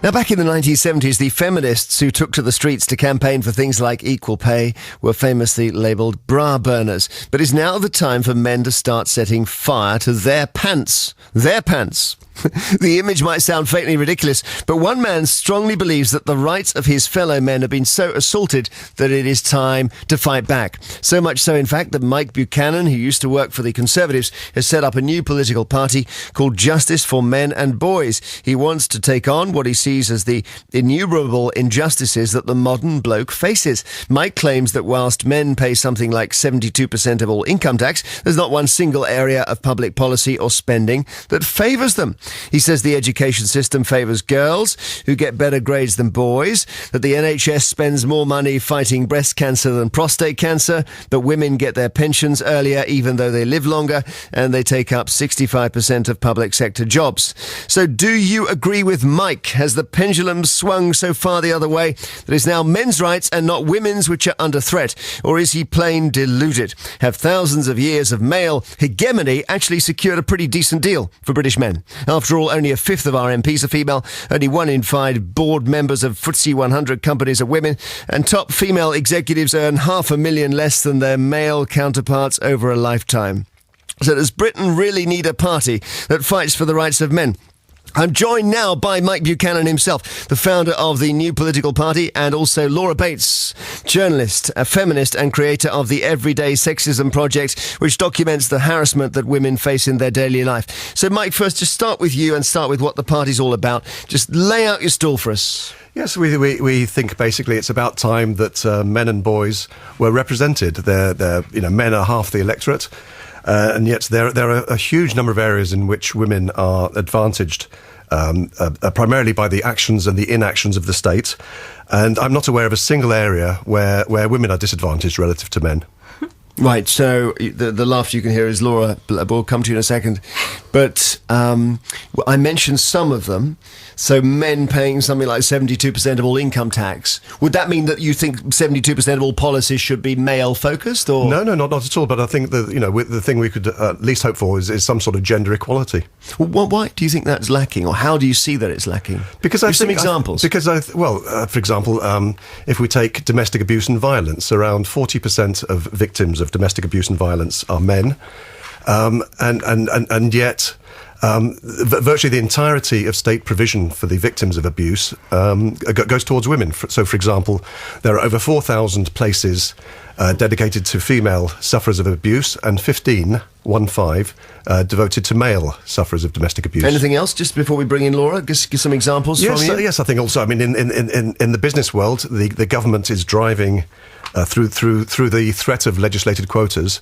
Now, back in the 1970s, the feminists who took to the streets to campaign for things like equal pay were famously labelled bra burners. But it's now the time for men to start setting fire to their pants. Their pants. The image might sound faintly ridiculous, but one man strongly believes that the rights of his fellow men have been so assaulted that it is time to fight back. So much so, in fact, that Mike Buchanan, who used to work for the Conservatives, has set up a new political party called Justice for Men and Boys. He wants to take on what he sees as the innumerable injustices that the modern bloke faces. Mike claims that whilst men pay something like 72% of all income tax, there's not one single area of public policy or spending that favours them. He says the education system favours girls who get better grades than boys, that the NHS spends more money fighting breast cancer than prostate cancer, that women get their pensions earlier even though they live longer, and they take up 65% of public sector jobs. So do you agree with Mike? Has the pendulum swung so far the other way that it's now men's rights and not women's which are under threat? Or is he plain deluded? Have thousands of years of male hegemony actually secured a pretty decent deal for British men? After all, only a fifth of our MPs are female, only 1 in 5 board members of FTSE 100 companies are women, and top female executives earn $500,000 less than their male counterparts over a lifetime. So does Britain really need a party that fights for the rights of men? I'm joined now by Mike Buchanan himself, the founder of the new political party, and also Laura Bates, journalist, a feminist and creator of the Everyday Sexism Project, which documents the harassment that women face in their daily life. So Mike, first just start with you and start with what the party's all about. Just lay out your stall for us. Yes, we think basically it's about time that men and boys were represented. Men are half the electorate. And yet there are a huge number of areas in which women are advantaged, primarily by the actions and the inactions of the state. And I'm not aware of a single area where women are disadvantaged relative to men. Right, so the laughter you can hear is Laura. We'll come to you in a second. But I mentioned some of them. So men paying something like 72% of all income tax. Would that mean that you think 72% of all policies should be male-focused? Or No, not at all. But I think that the thing we could at least hope for is some sort of gender equality. Well, why do you think that's lacking, or how do you see that it's lacking? Because Give some examples. For example, if we take domestic abuse and violence, around 40% of victims of domestic abuse and violence are men, and yet. Virtually the entirety of state provision for the victims of abuse goes towards women. So, for example, there are over 4,000 places dedicated to female sufferers of abuse and 15 devoted to male sufferers of domestic abuse. Anything else, just before we bring in Laura? Give some examples from you. Yes, I think also, I mean, in the business world, the government is driving, through the threat of legislated quotas,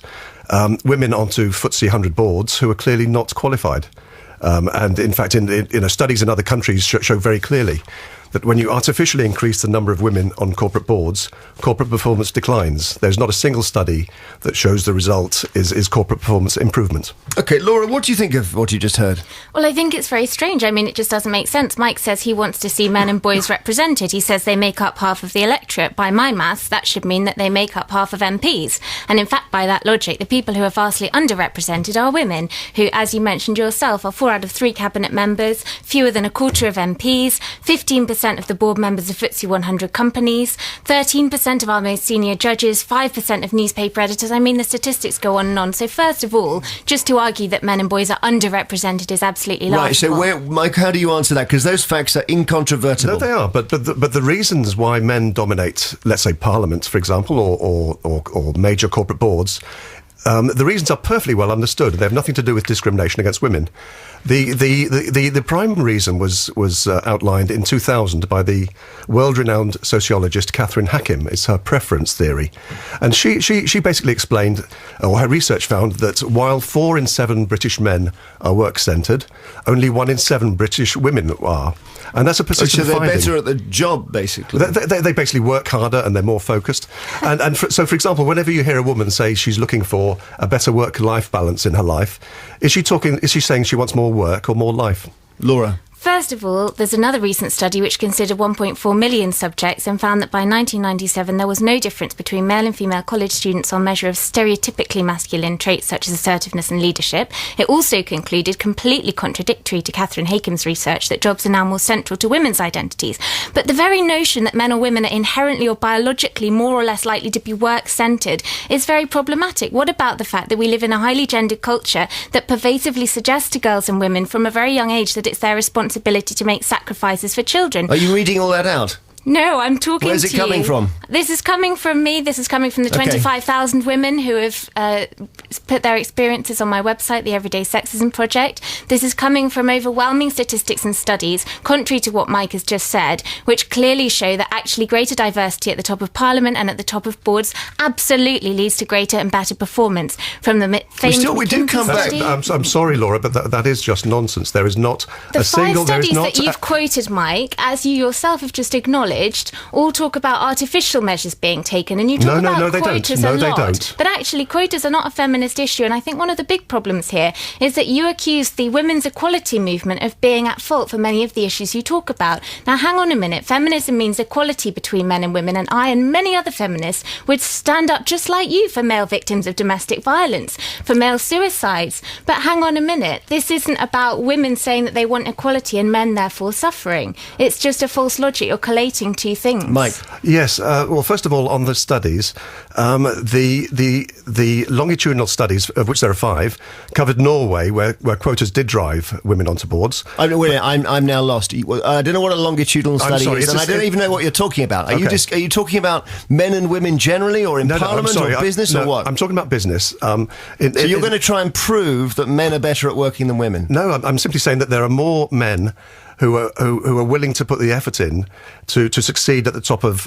women onto FTSE 100 boards who are clearly not qualified. And in fact, studies in other countries show very clearly that when you artificially increase the number of women on corporate boards, corporate performance declines. There's not a single study that shows the result is corporate performance improvement. OK, Laura, what do you think of what you just heard? Well, I think it's very strange. I mean, it just doesn't make sense. Mike says he wants to see men and boys represented. He says they make up half of the electorate. By my maths, that should mean that they make up half of MPs. And in fact, by that logic, the people who are vastly underrepresented are women, who, as you mentioned yourself, are 4 out of 3 cabinet members, fewer than a quarter of MPs, 15% of the board members of FTSE 100 companies, 13% of our most senior judges, 5% of newspaper editors. I mean, the statistics go on and on. So first of all, just to argue that men and boys are underrepresented is absolutely laughable. Right, so Mike, how do you answer that? Because those facts are incontrovertible. No, they are. But the reasons why men dominate, let's say, Parliament, for example, or major corporate boards, the reasons are perfectly well understood. They have nothing to do with discrimination against women. The prime reason was outlined in 2000 by the world-renowned sociologist Catherine Hakim. It's her preference theory, and she basically explained, or her research found, that while 4 in 7 British men are work-centred, only 1 in 7 British women are. And that's a persistent finding. So they're finding. better at the job, basically. They basically work harder and they're more focused. So, for example, whenever you hear a woman say she's looking for a better work-life balance in her life, is she saying she wants more work or more life? Laura? First of all, there's another recent study which considered 1.4 million subjects and found that by 1997 there was no difference between male and female college students on measure of stereotypically masculine traits such as assertiveness and leadership. It also concluded, completely contradictory to Catherine Hakeham's research, that jobs are now more central to women's identities. But the very notion that men or women are inherently or biologically more or less likely to be work-centred is very problematic. What about the fact that we live in a highly gendered culture that pervasively suggests to girls and women from a very young age that it's their responsibility to make sacrifices for children? Are you reading all that out? No, I'm talking to you. Where's it coming from? This is coming from me. This is coming from the 25,000 women who have put their experiences on my website, the Everyday Sexism Project. This is coming from overwhelming statistics and studies, contrary to what Mike has just said, which clearly show that actually greater diversity at the top of Parliament and at the top of boards absolutely leads to greater and better performance. From the famed we do come back. study. I'm sorry, Laura, but that is just nonsense. There is not The a single... five there is studies not that you've quoted, Mike, as you yourself have just acknowledged, all talk about artificial measures being taken, and you talk about quotas a lot. Don't. But actually, quotas are not a feminist issue, and I think one of the big problems here is that you accuse the women's equality movement of being at fault for many of the issues you talk about. Now, hang on a minute. Feminism means equality between men and women, and I and many other feminists would stand up just like you for male victims of domestic violence, for male suicides. But hang on a minute. This isn't about women saying that they want equality and men therefore suffering. It's just a false logic. You're collating two things. Mike. Yes. Well, first of all, on the studies, the longitudinal studies, of which there are 5, covered Norway, where quotas did drive women onto boards. I'm now lost. I don't know what a longitudinal study is, and I don't even know what you're talking about. Are you talking about men and women generally, or in Parliament, or business, or what? I'm talking about business. So you're going to try and prove that men are better at working than women? No, I'm simply saying that there are more men who are willing to put the effort in to succeed at the top of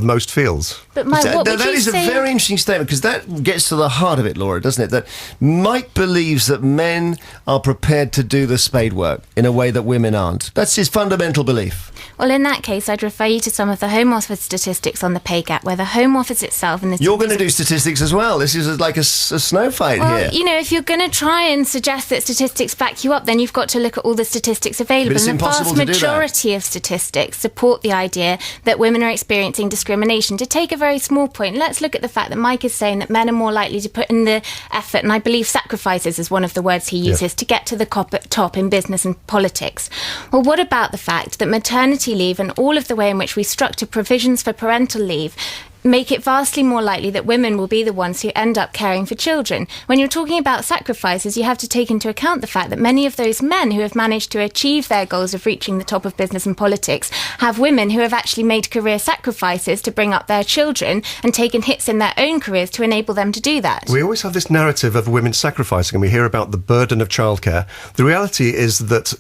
most fields. But Mike, that is a very interesting statement, because that gets to the heart of it, Laura, doesn't it? That Mike believes that men are prepared to do the spade work in a way that women aren't. That's his fundamental belief. Well, in that case, I'd refer you to some of the Home Office statistics on the pay gap, where the Home Office itself and the... You're going to do statistics as well. This is like a snow fight here. You know, if you're going to try and suggest that statistics back you up, then you've got to look at all the statistics available. But it's and the impossible vast to do that. majority of statistics support the idea that women are experiencing discrimination. To take a very small point, let's look at the fact that Mike is saying that men are more likely to put in the effort, and I believe sacrifices is one of the words he uses, to get to the top in business and politics. Well, what about the fact that maternity leave and all of the way in which we structure provisions for parental leave make it vastly more likely that women will be the ones who end up caring for children? When you're talking about sacrifices, you have to take into account the fact that many of those men who have managed to achieve their goals of reaching the top of business and politics have women who have actually made career sacrifices to bring up their children and taken hits in their own careers to enable them to do that. We always have this narrative of women sacrificing, and we hear about the burden of childcare. The reality is that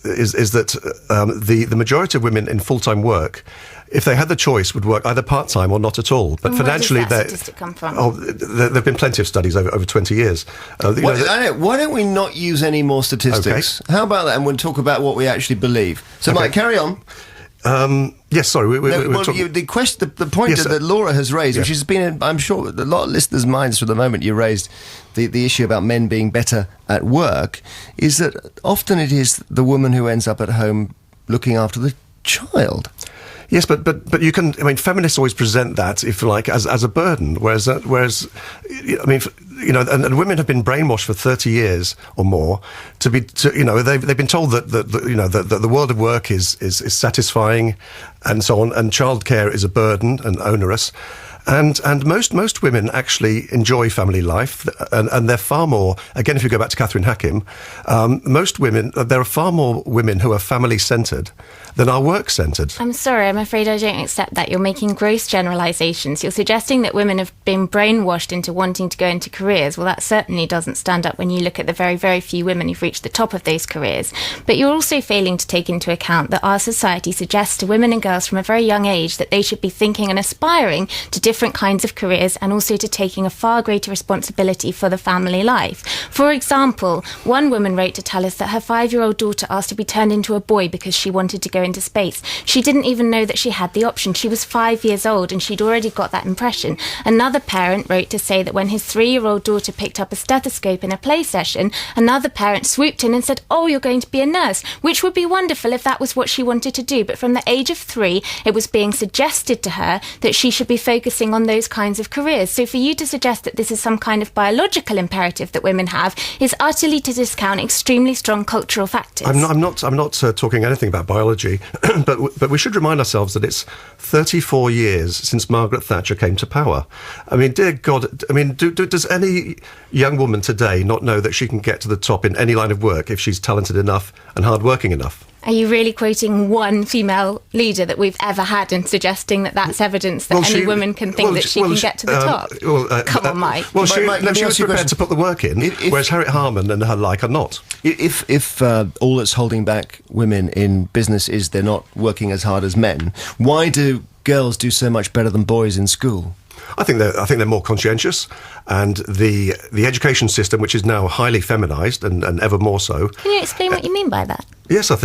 the majority of women in full-time work, if they had the choice, would work either part-time or not at all. But financially, where does that statistic come from? There have been plenty of studies over 20 years. Why don't we not use any more statistics? Okay. How about that? And we'll talk about what we actually believe. So, Mike, carry on. Yes, sorry. The point that Laura has raised, which has been, I'm sure, a lot of listeners' minds from the moment you raised the issue about men being better at work, is that often it is the woman who ends up at home looking after the child. Yes, but you can. I mean, feminists always present that, if you like, as a burden. Whereas, I mean, you know, and women have been brainwashed for 30 years or more to you know, they've been told that the world of work is satisfying, and so on, and childcare is a burden and onerous. And most women actually enjoy family life, and they're far more, again, if you go back to Catherine Hackham, there are far more women who are family-centred than are work-centred. I'm sorry, I'm afraid I don't accept that. You're making gross generalisations. You're suggesting that women have been brainwashed into wanting to go into careers. Well, that certainly doesn't stand up when you look at the very, very few women who've reached the top of those careers. But you're also failing to take into account that our society suggests to women and girls from a very young age that they should be thinking and aspiring to different different kinds of careers and also to taking a far greater responsibility for the family life. For example, one woman wrote to tell us that her 5-year-old daughter asked to be turned into a boy because she wanted to go into space. She didn't even know that she had the option. She was 5 years old and she'd already got that impression. Another parent wrote to say that when his 3-year-old daughter picked up a stethoscope in a play session, another parent swooped in and said, "Oh, you're going to be a nurse," which would be wonderful if that was what she wanted to do. But from the age of 3, it was being suggested to her that she should be focusing on those kinds of careers. So for you to suggest that this is some kind of biological imperative that women have is utterly to discount extremely strong cultural factors. I'm not talking anything about biology, but we should remind ourselves that it's 34 years since Margaret Thatcher came to power. I mean, dear God, I mean, does any young woman today not know that she can get to the top in any line of work if she's talented enough and hardworking enough? Are you really quoting one female leader that we've ever had and suggesting that that's evidence that any woman can think that she can get to the top? Come on, Mike. Well, she was prepared to put the work in, whereas Harriet Harman and her like are not. If all that's holding back women in business is they're not working as hard as men, why do girls do so much better than boys in school? I think they're more conscientious, and the education system, which is now highly feminised and ever more so. Can you explain what you mean by that? Yes, I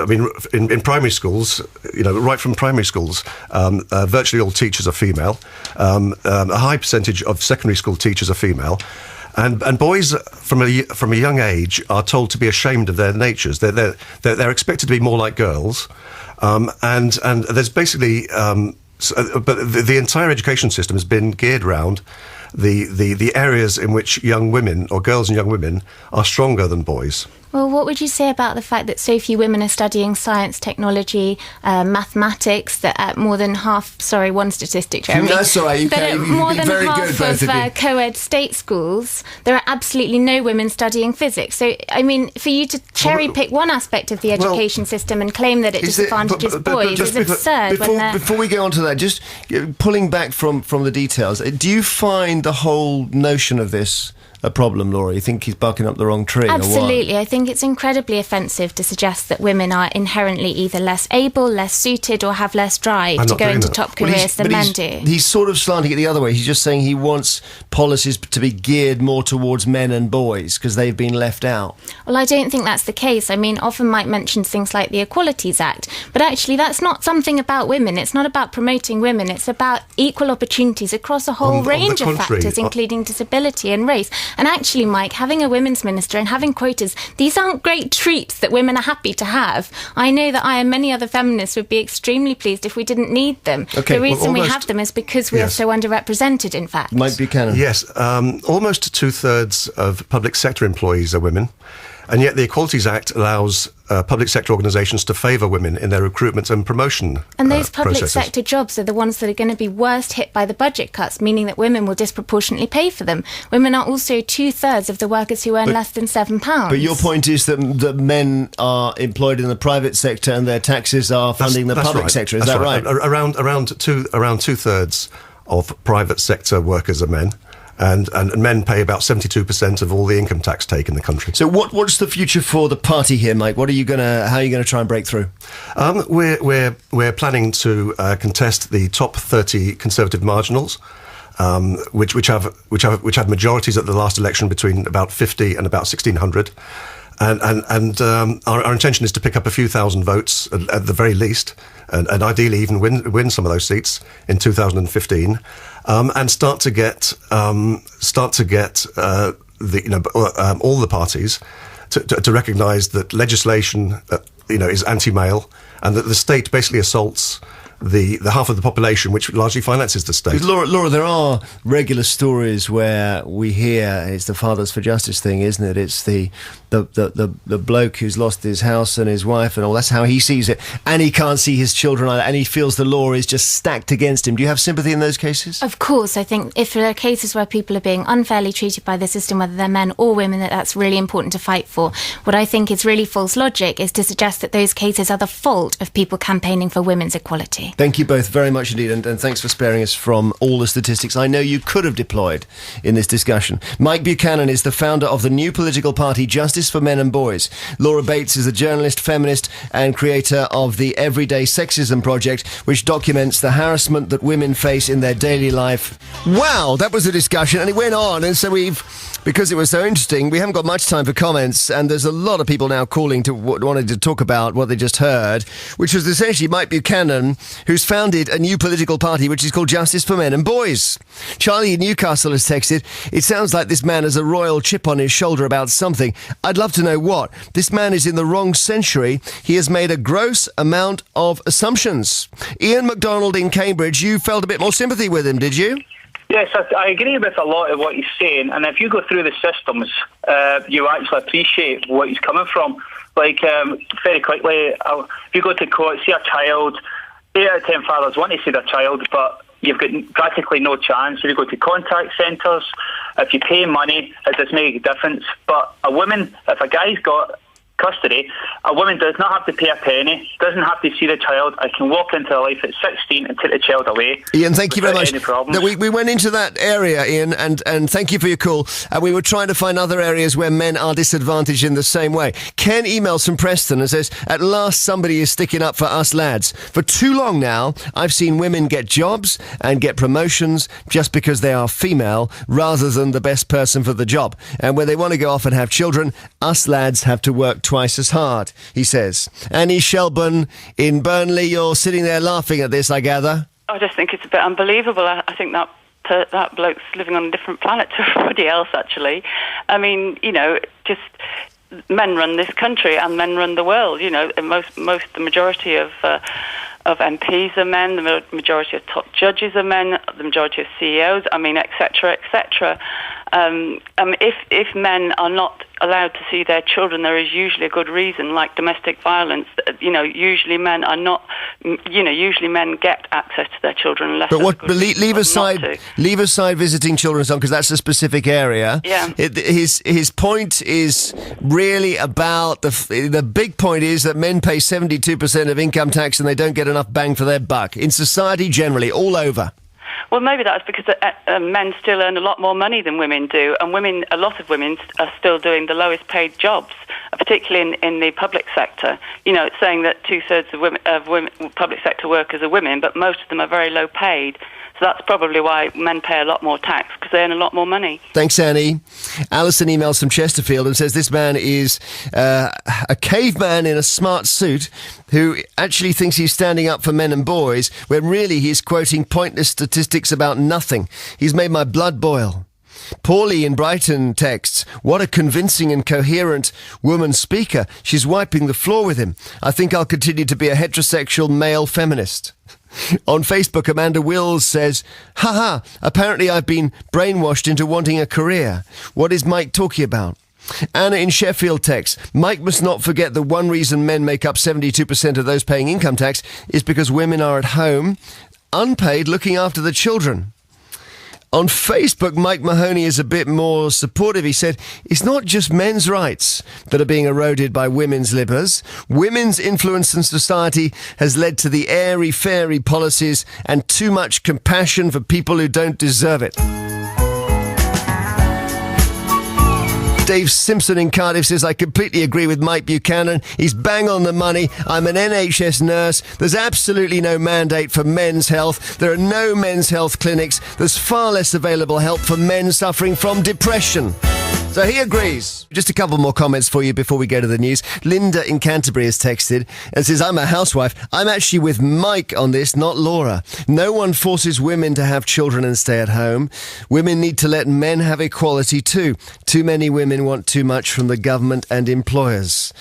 mean, in primary schools, right from primary schools, virtually all teachers are female. A high percentage of secondary school teachers are female. And boys from a young age are told to be ashamed of their natures. They're expected to be more like girls, and there's basically. But the entire education system has been geared around the areas in which young women, or girls and young women, are stronger than boys. Well, what would you say about the fact that so few women are studying science, technology, mathematics, that at more than half, sorry, one statistic, Jeremy. That's all right, but more than half of co-ed state schools, there are absolutely no women studying physics. So, I mean, for you to cherry-pick one aspect of the education system and claim that it disadvantages boys is absurd. Before we go on to that, just pulling back from the details, do you find the whole notion of this a problem, Laura? You think he's barking up the wrong tree? Absolutely. I think it's incredibly offensive to suggest that women are inherently either less able, less suited, or have less drive to go into top careers than men do. He's sort of slanting it the other way. He's just saying he wants policies to be geared more towards men and boys because they've been left out. Well, I don't think that's the case. I mean, often Mike mentions things like the Equalities Act, but actually that's not something about women. It's not about promoting women. It's about equal opportunities across a whole range of factors, including disability and race. And actually, Mike, having a women's minister and having quotas, these aren't great treats that women are happy to have. I know that I and many other feminists would be extremely pleased if we didn't need them. Okay, the reason we have them is because we are so underrepresented, in fact. Mike Buchanan. Yes, almost 2/3 of public sector employees are women. And yet the Equalities Act allows public sector organisations to favour women in their recruitment and promotion And those public processes. sector jobs are the ones that are going to be worst hit by the budget cuts, meaning that women will disproportionately pay for them. Women are also 2/3 of the workers who earn less than £7. But your point is that men are employed in the private sector and their taxes are funding the public sector. Is that right? Around 2/3 of private sector workers are men. And men pay about 72% of all the income tax take in the country. So what's the future for the party here, Mike? How are you going to try and break through? We're planning to contest the top 30 Conservative marginals, which had majorities at the last election between about 50 and about 1,600. And our intention is to pick up a few thousand votes at the very least, and ideally even win some of those seats in 2015, and start to get all the parties to recognise that legislation is anti-male, and that the state basically assaults the half of the population which largely finances the state. Laura, there are regular stories where we hear it's the Fathers for Justice thing, isn't it? It's the bloke who's lost his house and his wife and all. That's how he sees it, and he can't see his children either, and he feels the law is just stacked against him. Do you have sympathy in those cases? Of course. I think if there are cases where people are being unfairly treated by the system, whether they're men or women, that's really important to fight for. What I think is really false logic is to suggest that those cases are the fault of people campaigning for women's equality. economy. Thank you both very much indeed, and thanks for sparing us from all the statistics I know you could have deployed in this discussion. Mike Buchanan is the founder of the new political party Justice for Men and Boys. Laura Bates is a journalist, feminist, and creator of the Everyday Sexism Project, which documents the harassment that women face in their daily life. Wow, that was a discussion, and it went on, and so because it was so interesting, we haven't got much time for comments, and there's a lot of people now calling to wanting to talk about what they just heard, which was essentially Mike Buchanan, who's founded a new political party which is called Justice for Men and Boys. Charlie in Newcastle has texted, "It sounds like this man has a royal chip on his shoulder about something. I'd love to know what. This man is in the wrong century. He has made a gross amount of assumptions." Ian MacDonald in Cambridge, you felt a bit more sympathy with him, did you? Yes, I agree with a lot of what he's saying, and if you go through the systems, you actually appreciate what he's coming from. Like, very quickly, if you go to court, see a child, 8 out of 10 fathers want to see their child, but you've got practically no chance. If you go to contact centres, if you pay money, it does make a difference. But a woman, if a guy's got custody, a woman does not have to pay a penny, doesn't have to see the child. I can walk into her life at 16 and take the child away. Ian, thank you very much. Any problems. We went into that area, Ian, and thank you for your call. And we were trying to find other areas where men are disadvantaged in the same way. Ken emails from Preston and says, "At last somebody is sticking up for us lads. For too long now, I've seen women get jobs and get promotions just because they are female rather than the best person for the job. And when they want to go off and have children, us lads have to work twice as hard," he says. Annie Shelburne in Burnley, you're sitting there laughing at this, I gather. I just think it's a bit unbelievable. I think that bloke's living on a different planet to everybody else, actually. I mean, just men run this country and men run the world. The majority of MPs are men, the majority of top judges are men, the majority of CEOs, etc., etc. If men are not allowed to see their children, there is usually a good reason, like domestic violence. Usually men are not. Usually men get access to their children. Unless leave aside visiting children and so on, because that's a specific area. Yeah. His point is really about the big point is that men pay 72% of income tax and they don't get enough bang for their buck in society generally, all over. Well, maybe that's because men still earn a lot more money than women do, and a lot of women are still doing the lowest paid jobs, particularly in the public sector. It's saying that 2/3 of women public sector workers are women, but most of them are very low paid. So that's probably why men pay a lot more tax, because they earn a lot more money. Thanks, Annie. Alison emails from Chesterfield and says this man is a caveman in a smart suit who actually thinks he's standing up for men and boys, when really he's quoting pointless statistics about nothing. He's made my blood boil. Paulie in Brighton texts, "What a convincing and coherent woman speaker. She's wiping the floor with him. I think I'll continue to be a heterosexual male feminist." On Facebook, Amanda Wills says, "Haha, apparently I've been brainwashed into wanting a career. What is Mike talking about?" Anna in Sheffield texts, "Mike must not forget that one reason men make up 72% of those paying income tax is because women are at home, unpaid, looking after the children." On Facebook, Mike Mahoney is a bit more supportive. He said, "It's not just men's rights that are being eroded by women's libbers. Women's influence in society has led to the airy-fairy policies and too much compassion for people who don't deserve it." Dave Simpson in Cardiff says, "I completely agree with Mike Buchanan. He's bang on the money. I'm an NHS nurse. There's absolutely no mandate for men's health. There are no men's health clinics. There's far less available help for men suffering from depression." So he agrees. Just a couple more comments for you before we go to the news. Linda in Canterbury has texted and says, "I'm a housewife. I'm actually with Mike on this, not Laura. No one forces women to have children and stay at home. Women need to let men have equality too. Too many women want too much from the government and employers."